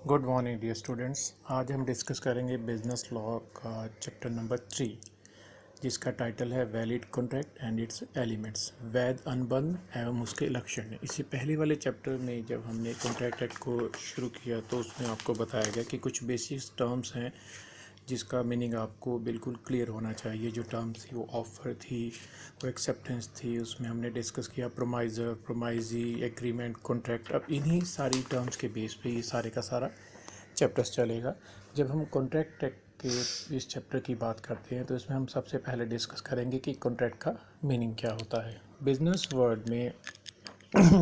Good morning dear students. आज हम discuss करेंगे बिजनेस लॉ का चैप्टर नंबर 3, जिसका टाइटल है valid contract and it's elements, वैध अनुबंध एवं उसके लक्षण। इससे पहले वाले चैप्टर में जब हमने कॉन्ट्रैक्ट एक्ट को शुरू किया तो उसमें आपको बताया गया कि कुछ बेसिक टर्म्स हैं जिसका मीनिंग आपको बिल्कुल क्लियर होना चाहिए। जो टर्म्स थी वो ऑफ़र थी, वो एक्सेप्टेंस थी, उसमें हमने डिस्कस किया प्रोमाइज़र, प्रोमाइजी, एग्रीमेंट, कॉन्ट्रैक्ट। अब इन्हीं सारी टर्म्स के बेस पे ये सारे का सारा चैप्टर्स चलेगा। जब हम कॉन्ट्रैक्ट एक्ट के इस चैप्टर की बात करते हैं तो इसमें हम सबसे पहले डिस्कस करेंगे कि कॉन्ट्रैक्ट का मीनिंग क्या होता है। बिजनेस वर्ल्ड में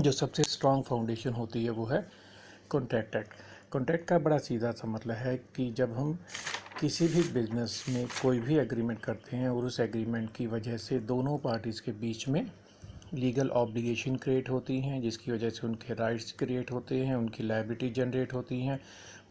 जो सबसे स्ट्रॉन्ग फाउंडेशन होती है वो है कॉन्ट्रैक्ट एक्ट। कॉन्ट्रैक्ट का बड़ा सीधा सा मतलब है कि जब हम किसी भी बिजनेस में कोई भी एग्रीमेंट करते हैं और उस एग्रीमेंट की वजह से दोनों पार्टीज़ के बीच में लीगल ऑब्लिगेशन क्रिएट होती हैं, जिसकी वजह से उनके राइट्स क्रिएट होते हैं, उनकी लायबिलिटी जनरेट होती हैं,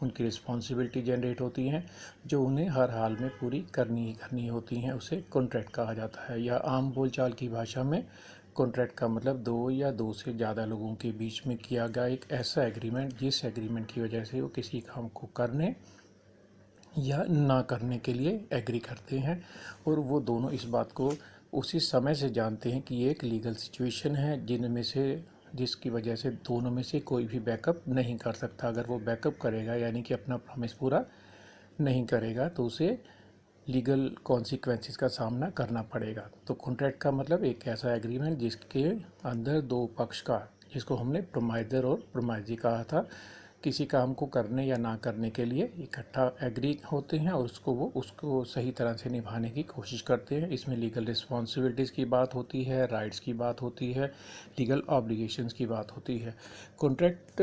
उनकी रिस्पॉन्सिबिलिटी जनरेट होती हैं, जो उन्हें हर हाल में पूरी करनी ही करनी होती हैं, उसे कॉन्ट्रैक्ट कहा जाता है। या आम बोलचाल की भाषा में कॉन्ट्रैक्ट का मतलब दो या दो से ज़्यादा लोगों के बीच में किया गया एक ऐसा एग्रीमेंट जिस एग्रीमेंट की वजह से वो किसी काम को करने या ना करने के लिए एग्री करते हैं, और वो दोनों इस बात को उसी समय से जानते हैं कि ये एक लीगल सिचुएशन है जिसकी वजह से दोनों में से कोई भी बैकअप नहीं कर सकता। अगर वो बैकअप करेगा यानी कि अपना प्रॉमिस पूरा नहीं करेगा तो उसे लीगल कॉन्सिक्वेंसेस का सामना करना पड़ेगा। तो कॉन्ट्रैक्ट का मतलब एक ऐसा एग्रीमेंट जिसके अंदर दो पक्षकार, जिसको हमने प्रोमाइजर और प्रोमाइजी कहा था, किसी काम को करने या ना करने के लिए इकट्ठा एग्री होते हैं और उसको सही तरह से निभाने की कोशिश करते हैं। इसमें लीगल रिस्पॉन्सिबिलिटीज़ की बात होती है, राइट्स की बात होती है, लीगल ऑब्लिगेशंस की बात होती है। कॉन्ट्रैक्ट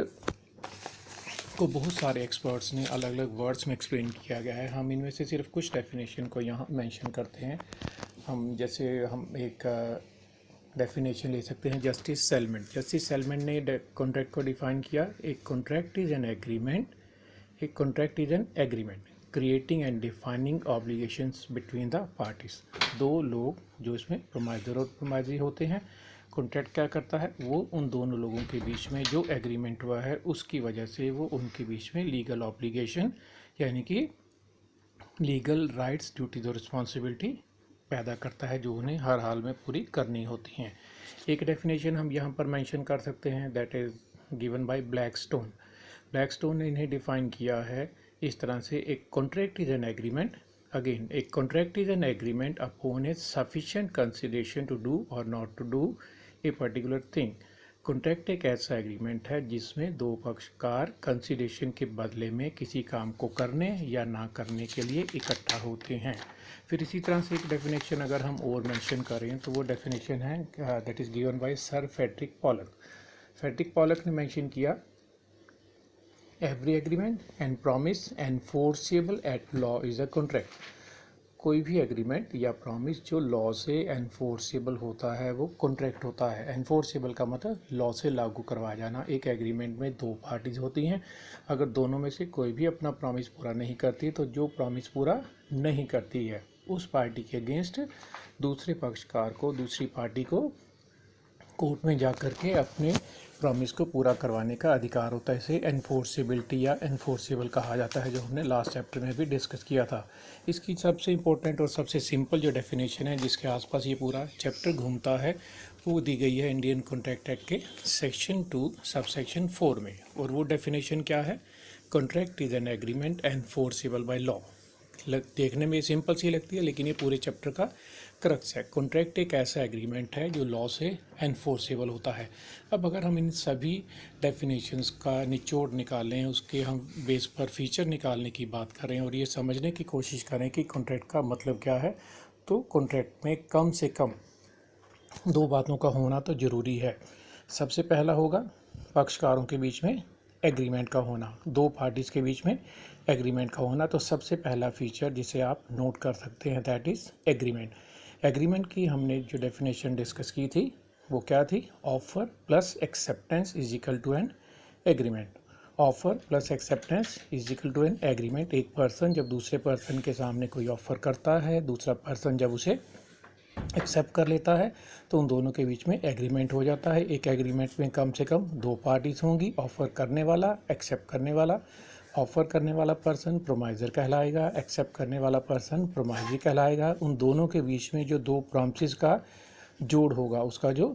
को बहुत सारे एक्सपर्ट्स ने अलग अलग वर्ड्स में एक्सप्लेन किया गया है। हम इनमें से सिर्फ कुछ डेफिनेशन को यहाँ मेंशन करते हैं। हम एक डेफिनेशन ले सकते हैं जस्टिस सेलमेंट। जस्टिस सेलमेंट ने कॉन्ट्रैक्ट को डिफाइन किया, एक contract is an agreement creating and defining obligations between the parties. दो लोग जो इसमें प्रोमाइजर और प्रोमाइजी होते हैं। कॉन्ट्रैक्ट क्या करता है, वो उन दोनों लोगों के बीच में जो एग्रीमेंट हुआ है उसकी वजह से वो उनके बीच में लीगल ऑब्लिगेशन यानी कि लीगल राइट्स, ड्यूटीज और रिस्पॉन्सिबिलिटी पैदा करता है, जो उन्हें हर हाल में पूरी करनी होती हैं। एक डेफिनेशन हम यहाँ पर मेंशन कर सकते हैं, that is given by Blackstone. Blackstone ने इन्हें डिफाइन किया है इस तरह से, एक contract is an agreement, again एक contract is an agreement upon a sufficient consideration to do और not to do a particular thing. Contract एक ऐसा एग्रीमेंट है जिसमें दो पक्षकार कंसिडरेशन के बदले में किसी काम को करने या ना करने के लिए इकट्ठा होते हैं। फिर इसी तरह से एक डेफिनेशन अगर हम और मेंशन करें तो वो डेफिनेशन है that is given by sir Frederick Pollock. Frederick Pollock ने मेंशन किया, every agreement and promise enforceable at law is a contract. कोई भी एग्रीमेंट या प्रॉमिस जो लॉ से एनफोर्सेबल होता है वो कॉन्ट्रैक्ट होता है। एनफोर्सेबल का मतलब लॉ से लागू करवाया जाना। एक एग्रीमेंट में दो पार्टीज होती हैं, अगर दोनों में से कोई भी अपना प्रॉमिस पूरा नहीं करती तो जो प्रॉमिस पूरा नहीं करती है उस पार्टी के अगेंस्ट दूसरे पक्षकार को, दूसरी पार्टी को कोर्ट में जा कर के अपने प्रॉमिस को पूरा करवाने का अधिकार होता है। इसे एनफोर्सेबिलिटी या एनफोर्सेबल कहा जाता है, जो हमने लास्ट चैप्टर में भी डिस्कस किया था। इसकी सबसे इम्पोर्टेंट और सबसे सिंपल जो डेफिनेशन है जिसके आसपास ये पूरा चैप्टर घूमता है वो दी गई है इंडियन कॉन्ट्रैक्ट एक्ट के सेक्शन 2 सबसेक्शन 4 में। और वो डेफिनेशन क्या है, contract is an agreement enforceable by law. देखने में सिंपल सी लगती है लेकिन ये पूरे चैप्टर का क्रक्स है। कॉन्ट्रैक्ट एक ऐसा एग्रीमेंट है जो लॉ से एनफोर्सेबल होता है। अब अगर हम इन सभी डेफिनेशंस का निचोड़ निकालें, उसके हम बेस पर फीचर निकालने की बात करें और ये समझने की कोशिश करें कि कॉन्ट्रैक्ट का मतलब क्या है, तो कॉन्ट्रैक्ट में कम से कम दो बातों का होना तो ज़रूरी है। सबसे पहला होगा पक्षकारों के बीच में एग्रीमेंट का होना, दो पार्टीज़ के बीच में एग्रीमेंट का होना। तो सबसे पहला फीचर जिसे आप नोट कर सकते हैं दैट इज़ एग्रीमेंट। एग्रीमेंट की हमने जो डेफिनेशन डिस्कस की थी वो क्या थी, offer plus acceptance is equal to an agreement. Offer plus acceptance is equal to an agreement. एक पर्सन जब दूसरे पर्सन के सामने कोई ऑफर करता है, दूसरा पर्सन जब उसे एक्सेप्ट कर लेता है तो उन दोनों के बीच में एग्रीमेंट हो जाता है। एक एग्रीमेंट में कम से कम दो पार्टीज होंगी, ऑफर करने वाला, एक्सेप्ट करने वाला। ऑफ़र करने वाला पर्सन प्रोमाइज़र कहलाएगा, एक्सेप्ट करने वाला पर्सन प्रोमाइजी कहलाएगा। उन दोनों के बीच में जो दो प्रॉमिसेस का जोड़ होगा, उसका जो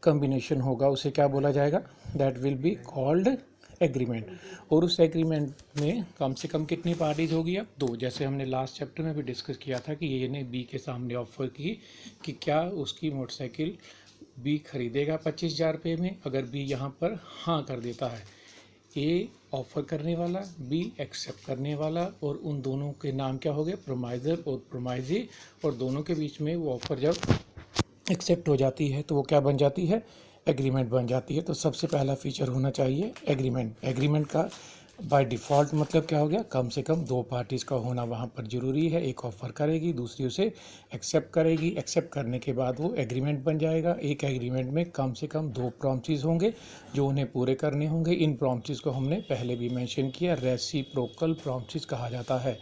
कॉम्बिनेशन होगा, उसे क्या बोला जाएगा? That will be called agreement. और उस एग्रीमेंट में कम से कम कितनी पार्टीज होगी? अब दो। जैसे हमने लास्ट चैप्टर में भी डिस्कस किया था कि ए ने बी के सामने ऑफर की कि क्या उसकी मोटरसाइकिल बी खरीदेगा 25,000 रुपये में। अगर बी यहाँ पर हाँ कर देता है, ए ऑफ़र करने वाला, बी एक्सेप्ट करने वाला, और उन दोनों के नाम क्या हो गए? प्रोमाइज़र और प्रोमाइजी। और दोनों के बीच में वो ऑफ़र जब एक्सेप्ट हो जाती है तो वो क्या बन जाती है? एग्रीमेंट बन जाती है। तो सबसे पहला फीचर होना चाहिए एग्रीमेंट। एग्रीमेंट का बाय डिफ़ॉल्ट मतलब क्या हो गया? कम से कम दो पार्टीज़ का होना वहाँ पर ज़रूरी है। एक ऑफ़र करेगी, दूसरी उसे एक्सेप्ट करेगी। एक्सेप्ट करने के बाद वो एग्रीमेंट बन जाएगा। एक एग्रीमेंट में कम से कम दो प्रॉमिसेस होंगे जो उन्हें पूरे करने होंगे। इन प्रॉमिसेस को हमने पहले भी मेंशन किया, रेसिप्रोकल प्रॉमिसेस कहा जाता है।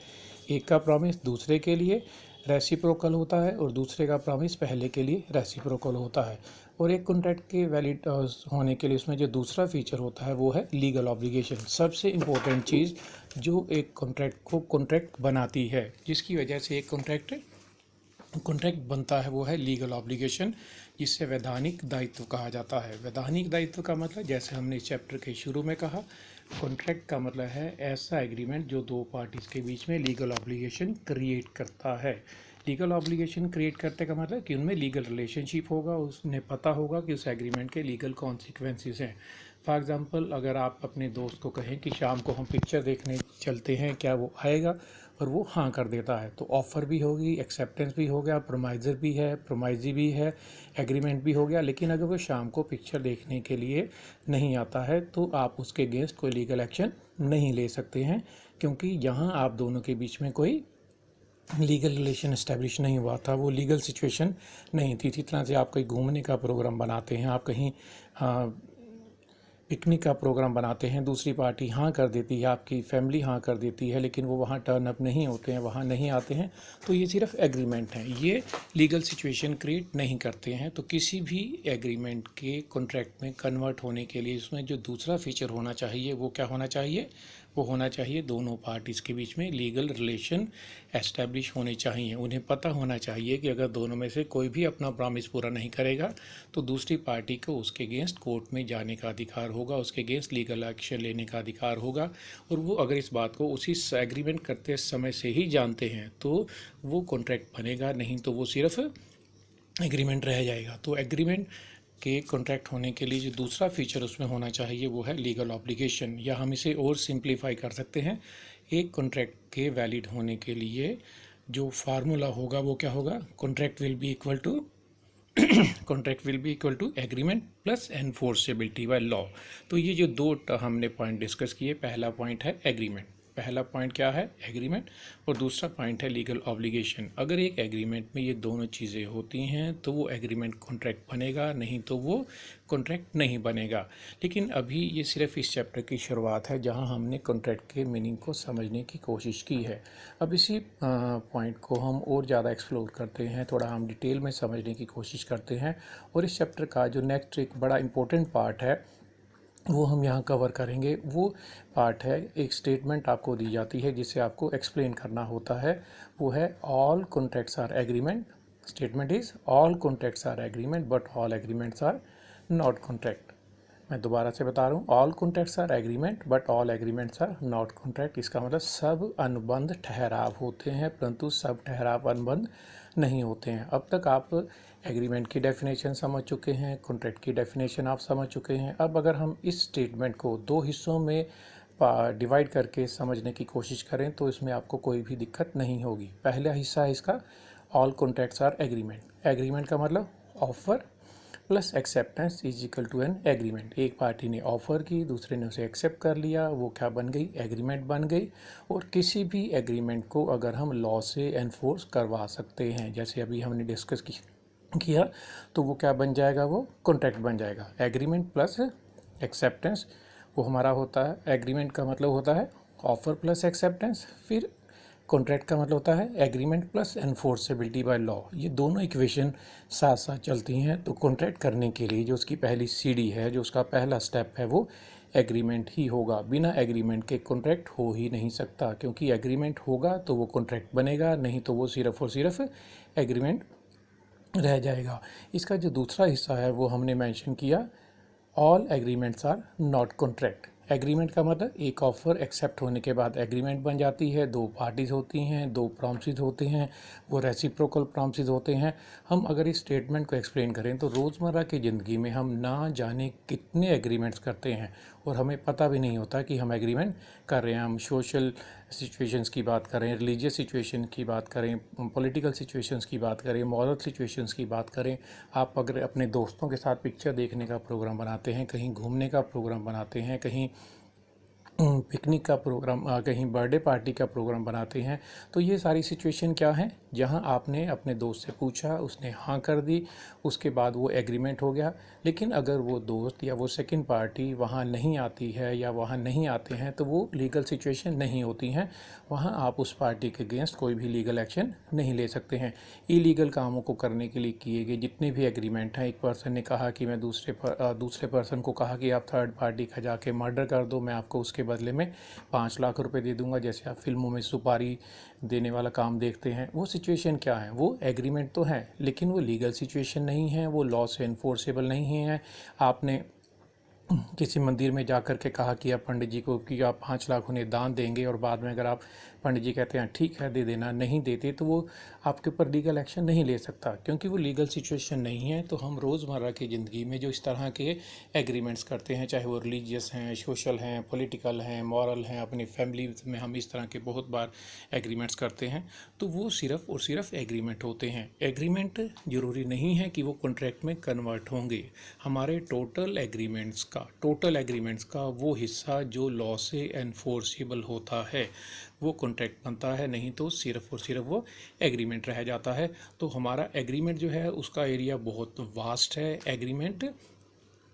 एक का प्रॉमिस दूसरे के लिए रेसिप्रोकल होता है और दूसरे का प्रॉमिस पहले के लिए रेसिप्रोकल होता है। और एक कॉन्ट्रैक्ट के वैलिड होने के लिए उसमें जो दूसरा फीचर होता है वो है लीगल ऑब्लिगेशन। सबसे इम्पोर्टेंट चीज़ जो एक कॉन्ट्रैक्ट को कॉन्ट्रैक्ट बनाती है, जिसकी वजह से एक कॉन्ट्रैक्ट बनता है, वो है लीगल ऑब्लिगेशन, जिससे वैधानिक दायित्व कहा जाता है। वैधानिक दायित्व का मतलब, जैसे हमने इस चैप्टर के शुरू में कहा, कॉन्ट्रैक्ट का मतलब है ऐसा एग्रीमेंट जो दो पार्टीज़ के बीच में लीगल ऑब्लिगेशन क्रिएट करता है। लीगल ऑब्लिगेशन क्रिएट करने का मतलब कि उनमें लीगल रिलेशनशिप होगा, उन्हें पता होगा कि उस एग्रीमेंट के लीगल कॉन्सिक्वेंसेस हैं। फॉर एग्जांपल, अगर आप अपने दोस्त को कहें कि शाम को हम पिक्चर देखने चलते हैं, क्या वो आएगा? और वो हाँ कर देता है, तो ऑफ़र भी होगी, एक्सेप्टेंस भी हो गया, प्रोमाइज़र भी है, प्रोमाइजी भी है, एग्रीमेंट भी हो गया। लेकिन अगर वो शाम को पिक्चर देखने के लिए नहीं आता है तो आप उसके अगेंस्ट कोई लीगल एक्शन नहीं ले सकते हैं, क्योंकि यहाँ आप दोनों के बीच में कोई लीगल रिलेशन इस्टेब्लिश नहीं हुआ था, वो लीगल सिचुएशन नहीं थी। इसी तरह से आप कहीं घूमने का प्रोग्राम बनाते हैं, आप कहीं पिकनिक का प्रोग्राम बनाते हैं, दूसरी पार्टी हाँ कर देती है, आपकी फैमिली हाँ कर देती है, लेकिन वो वहाँ टर्न अप नहीं होते हैं, वहाँ नहीं आते हैं, तो ये सिर्फ एग्रीमेंट है, ये लीगल सिचुएशन क्रिएट नहीं करते हैं। तो किसी भी एग्रीमेंट के कॉन्ट्रैक्ट में कन्वर्ट होने के लिए इसमें जो दूसरा फीचर होना चाहिए वो क्या होना चाहिए? वो होना चाहिए दोनों पार्टीज़ के बीच में लीगल रिलेशन एस्टैब्लिश होने चाहिए। उन्हें पता होना चाहिए कि अगर दोनों में से कोई भी अपना प्रॉमिस पूरा नहीं करेगा तो दूसरी पार्टी को उसके अगेंस्ट कोर्ट में जाने का अधिकार होगा, उसके अगेंस्ट लीगल एक्शन लेने का अधिकार होगा। और वो अगर इस बात को उसी एग्रीमेंट करते समय से ही जानते हैं तो वो कॉन्ट्रैक्ट बनेगा, नहीं तो वो सिर्फ एग्रीमेंट रह जाएगा। तो एग्रीमेंट के कॉन्ट्रैक्ट होने के लिए जो दूसरा फीचर उसमें होना चाहिए वो है लीगल ऑब्लिगेशन, या हम इसे और सिंप्लीफाई कर सकते हैं। एक कॉन्ट्रैक्ट के वैलिड होने के लिए जो फार्मूला होगा वो क्या होगा? Contract will be equal to agreement plus enforceability by law. तो ये जो दो हमने पॉइंट डिस्कस किए, पहला पॉइंट है एग्रीमेंट, पहला पॉइंट क्या है? एग्रीमेंट, और दूसरा पॉइंट है लीगल ऑब्लिगेशन। अगर एक एग्रीमेंट में ये दोनों चीज़ें होती हैं तो वो एग्रीमेंट कॉन्ट्रैक्ट बनेगा, नहीं तो वो कॉन्ट्रैक्ट नहीं बनेगा। लेकिन अभी ये सिर्फ इस चैप्टर की शुरुआत है जहां हमने कॉन्ट्रैक्ट के मीनिंग को समझने की कोशिश की है। अब इसी पॉइंट को हम और ज़्यादा एक्सप्लोर करते हैं, थोड़ा हम डिटेल में समझने की कोशिश करते हैं। और इस चैप्टर का जो नेक्स्ट एक बड़ा इंपॉर्टेंट पार्ट है वो हम यहाँ कवर करेंगे। वो पार्ट है, एक स्टेटमेंट आपको दी जाती है जिसे आपको एक्सप्लेन करना होता है, वो है all contracts are agreement. Statement is all contracts are agreement but all agreements are not contract. मैं दोबारा से बता रहा हूँ, all contracts are agreement but all agreements are not contract. इसका मतलब सब अनुबंध ठहराव होते हैं परंतु सब ठहराव अनुबंध नहीं होते हैं। अब तक आप एग्रीमेंट की डेफिनेशन समझ चुके हैं, कॉन्ट्रैक्ट की डेफिनेशन आप समझ चुके हैं। अब अगर हम इस स्टेटमेंट को दो हिस्सों में डिवाइड करके समझने की कोशिश करें तो इसमें आपको कोई भी दिक्कत नहीं होगी। पहला हिस्सा है इसका, all contracts are agreement. Agreement का मतलब offer plus acceptance is equal to an agreement. एक पार्टी ने ऑफ़र की, दूसरे ने उसे एक्सेप्ट कर लिया, वो क्या बन गई? एग्रीमेंट बन गई। और किसी भी एग्रीमेंट को अगर हम लॉ से एनफोर्स करवा सकते हैं, जैसे अभी हमने डिस्कस किया, तो वो क्या बन जाएगा? वो कॉन्ट्रैक्ट बन जाएगा। एग्रीमेंट प्लस एक्सेप्टेंस वो हमारा होता है, एग्रीमेंट का मतलब होता है ऑफ़र प्लस एक्सेप्टेंस, फिर कॉन्ट्रैक्ट का मतलब होता है agreement plus enforceability by law. ये दोनों इक्वेशन साथ साथ चलती हैं। तो कॉन्ट्रैक्ट करने के लिए जो उसकी पहली सीढ़ी है, जो उसका पहला स्टेप है, वो एग्रीमेंट ही होगा। बिना एग्रीमेंट के कॉन्ट्रैक्ट हो ही नहीं सकता, क्योंकि एग्रीमेंट होगा तो वो कॉन्ट्रैक्ट बनेगा, नहीं तो वो सिर्फ और सिर्फ एग्रीमेंट रह जाएगा। इसका जो दूसरा हिस्सा है वो हमने मेंशन किया, all agreements are not contract. Agreement का मतलब एक ऑफर एक्सेप्ट होने के बाद एग्रीमेंट बन जाती है, दो पार्टीज होती हैं, दो प्रॉमिसेस होते हैं, वो रेसिप्रोकल प्रॉमिसेस होते हैं। हम अगर इस स्टेटमेंट को एक्सप्लेन करें तो रोज़मर्रा की ज़िंदगी में हम ना जाने कितने एग्रीमेंट्स करते हैं और हमें पता भी नहीं होता कि हम एग्रीमेंट कर रहे हैं। हम सोशल सिचुएशंस की बात करें, रिलीजियस सिचुएशन की बात करें, पॉलिटिकल सिचुएशंस की बात करें, मॉरल सिचुएशंस की बात करें। आप अगर अपने दोस्तों के साथ पिक्चर देखने का प्रोग्राम बनाते हैं, कहीं घूमने का प्रोग्राम बनाते हैं, कहीं पिकनिक का प्रोग्राम, कहीं बर्थडे पार्टी का प्रोग्राम बनाते हैं, तो ये सारी सिचुएशन क्या है, जहां आपने अपने दोस्त से पूछा, उसने हाँ कर दी, उसके बाद वो एग्रीमेंट हो गया। लेकिन अगर वो दोस्त या वो सेकंड पार्टी वहां नहीं आती है या वहां नहीं आते हैं तो वो लीगल सिचुएशन नहीं होती हैं। वहां आप उस पार्टी के अगेंस्ट कोई भी लीगल एक्शन नहीं ले सकते हैं। इलीगल कामों को करने के लिए किए गए जितने भी एग्रीमेंट हैं, एक पर्सन ने कहा कि मैं दूसरे पर्सन को कहा कि आप थर्ड पार्टी का जाके मर्डर कर दो, मैं आपको उसके बदले में 5 लाख रुपए दे दूंगा, जैसे आप फिल्मों में सुपारी देने वाला काम देखते हैं। वो सिचुएशन क्या है, वो एग्रीमेंट तो है लेकिन वो लीगल सिचुएशन नहीं है, वो लॉ से इन्फोर्सेबल नहीं है। आपने किसी मंदिर में जाकर के कहा कि आप पंडित जी को कि आप 5 लाख उन्हें दान देंगे, और बाद में अगर आप पंडित जी कहते हैं ठीक है दे देना, नहीं देते, तो वो आपके ऊपर लीगल एक्शन नहीं ले सकता, क्योंकि वो लीगल सिचुएशन नहीं है। तो हम रोज़मर्रा की ज़िंदगी में जो इस तरह के एग्रीमेंट्स करते हैं, चाहे वो रिलीजियस हैं, सोशल हैं, पॉलिटिकल हैं, मॉरल हैं, अपनी फैमिली में हम इस तरह के बहुत बार एग्रीमेंट्स करते हैं, तो वो सिर्फ और सिर्फ एग्रीमेंट होते हैं। एग्रीमेंट ज़रूरी नहीं है कि वो कॉन्ट्रैक्ट में कन्वर्ट होंगे। हमारे टोटल एग्रीमेंट्स का वो हिस्सा जो लॉ से एनफोर्सेबल होता है वो कॉन्ट्रैक्ट बनता है, नहीं तो सिर्फ और सिर्फ वो एग्रीमेंट रह जाता है। तो हमारा एग्रीमेंट जो है उसका एरिया बहुत वास्ट है, एग्रीमेंट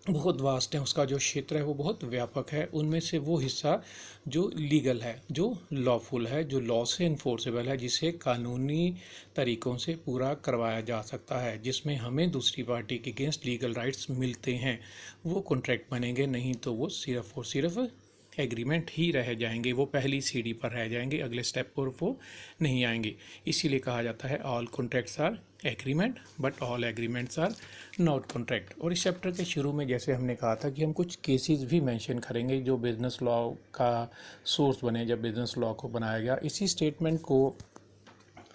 बहुत वास्ट है, उसका जो क्षेत्र है वो बहुत व्यापक है। उनमें से वो हिस्सा जो लीगल है, जो लॉफुल है, जो लॉ से इन्फोर्सेबल है, जिसे कानूनी तरीक़ों से पूरा करवाया जा सकता है, जिसमें हमें दूसरी पार्टी के अगेंस्ट लीगल राइट्स मिलते हैं, वो कॉन्ट्रैक्ट बनेंगे। नहीं तो वो सिर्फ और सिर्फ एग्रीमेंट ही रह जाएंगे, वो पहली सीढ़ी पर रह जाएंगे, अगले स्टेप पर वो नहीं आएंगे। इसीलिए कहा जाता है all contracts are agreement but all agreements are not contract. और इस चैप्टर के शुरू में जैसे हमने कहा था कि हम कुछ केसेस भी मेंशन करेंगे जो बिजनेस लॉ का सोर्स बने जब बिजनेस लॉ को बनाया गया। इसी स्टेटमेंट को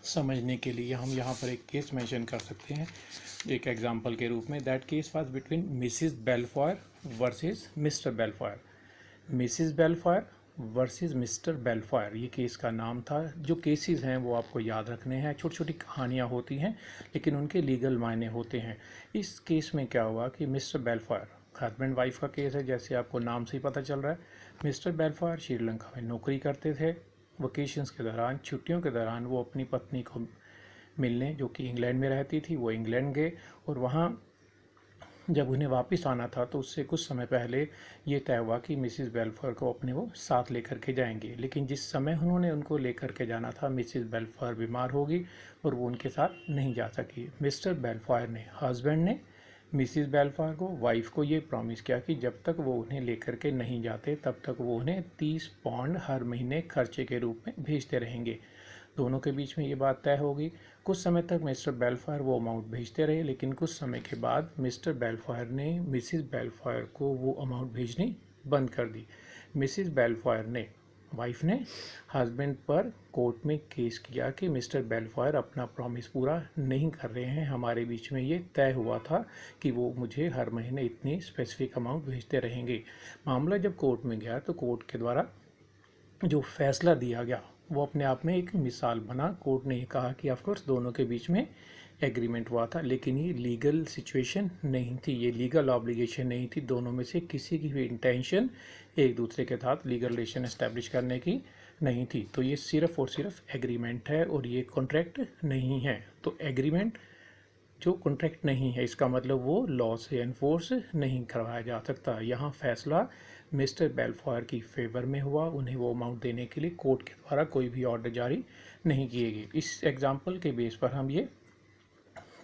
समझने के लिए हम यहाँ पर एक केस मेंशन कर सकते हैं एक एग्जांपल के रूप में। That case was between Mrs Balfour versus Mr Balfour. Mrs Balfour versus Mr Balfour, ये केस का नाम था। जो केसेस हैं वो आपको याद रखने हैं, छोटी छोटी कहानियाँ होती हैं लेकिन उनके लीगल मायने होते हैं। इस केस में क्या हुआ कि मिस्टर बेलफॉयर, हस्बैंड वाइफ का केस है जैसे आपको नाम से ही पता चल रहा है। मिस्टर बेलफॉयर श्रीलंका में नौकरी करते थे। वकेशंस के दौरान, छुट्टियों के दौरान वो अपनी पत्नी को मिलने, जो कि इंग्लैंड में रहती थी, वो इंग्लैंड गए। और वहाँ जब उन्हें वापस आना था तो उससे कुछ समय पहले ये तय हुआ कि मिसिस बेलफॉयर को अपने वो साथ लेकर के जाएंगे। लेकिन जिस समय उन्होंने उनको लेकर के जाना था, मिसिस बेलफॉयर बीमार हो गई और वो उनके साथ नहीं जा सकी। मिस्टर बेलफॉयर ने, हस्बैंड ने मिसिस बेलफॉयर को, वाइफ को ये प्रॉमिस किया कि जब तक वो उन्हें लेकर के नहीं जाते तब तक वो उन्हें 30 पाउंड हर महीने खर्चे के रूप में भेजते रहेंगे। दोनों के बीच में ये बात तय होगी। कुछ समय तक मिस्टर बेलफॉयर वो अमाउंट भेजते रहे, लेकिन कुछ समय के बाद मिस्टर बेलफॉयर ने मिसिस बेलफॉयर को वो अमाउंट भेजनी बंद कर दी। मिसिस बेलफॉयर ने, वाइफ ने, हस्बैंड पर कोर्ट में केस किया कि मिस्टर बेलफॉयर अपना प्रॉमिस पूरा नहीं कर रहे हैं, हमारे बीच में ये तय हुआ था कि वो मुझे हर महीने इतनी स्पेसिफिक अमाउंट भेजते रहेंगे। मामला जब कोर्ट में गया तो कोर्ट के द्वारा जो फैसला दिया गया वो अपने आप में एक मिसाल बना। कोर्ट ने कहा कि ऑफकोर्स दोनों के बीच में एग्रीमेंट हुआ था, लेकिन ये लीगल सिचुएशन नहीं थी, ये लीगल ऑब्लिगेशन नहीं थी। दोनों में से किसी की भी इंटेंशन एक दूसरे के साथ लीगल रिलेशन एस्टेब्लिश करने की नहीं थी। तो ये सिर्फ और सिर्फ एग्रीमेंट है और ये कॉन्ट्रैक्ट नहीं है। तो एग्रीमेंट जो कॉन्ट्रैक्ट नहीं है, इसका मतलब वो लॉ से एनफोर्स नहीं करवाया जा सकता। यहाँ फैसला मिस्टर बेलफॉयर की फेवर में हुआ, उन्हें वो अमाउंट देने के लिए कोर्ट के द्वारा कोई भी ऑर्डर जारी नहीं किए गए। इस एग्जाम्पल के बेस पर हम ये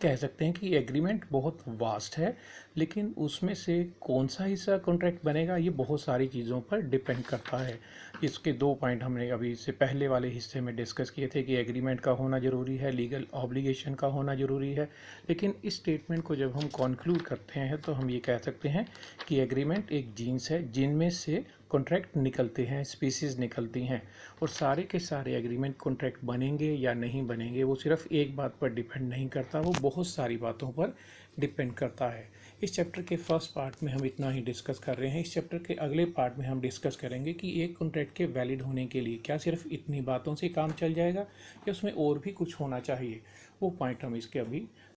कह सकते हैं कि एग्रीमेंट बहुत वास्ट है, लेकिन उसमें से कौन सा हिस्सा कॉन्ट्रैक्ट बनेगा ये बहुत सारी चीज़ों पर डिपेंड करता है। इसके दो पॉइंट हमने अभी इससे पहले वाले हिस्से में डिस्कस किए थे कि एग्रीमेंट का होना ज़रूरी है, लीगल ऑब्लिगेशन का होना ज़रूरी है। लेकिन इस स्टेटमेंट को जब हम कॉन्क्लूड करते हैं तो हम ये कह सकते हैं कि एग्रीमेंट एक जीन्स है जिनमें से कॉन्ट्रैक्ट निकलते हैं, स्पीसीज़ निकलती हैं, और सारे के सारे एग्रीमेंट कॉन्ट्रैक्ट बनेंगे या नहीं बनेंगे वो सिर्फ एक बात पर डिपेंड नहीं करता, वो बहुत सारी बातों पर डिपेंड करता है। इस चैप्टर के फर्स्ट पार्ट में हम इतना ही डिस्कस कर रहे हैं। इस चैप्टर के अगले पार्ट में हम डिस्कस करेंगे कि एक कॉन्ट्रैक्ट के वैलिड होने के लिए क्या सिर्फ इतनी बातों से काम चल जाएगा या उसमें और भी कुछ होना चाहिए। वो पॉइंट हम इसके अभी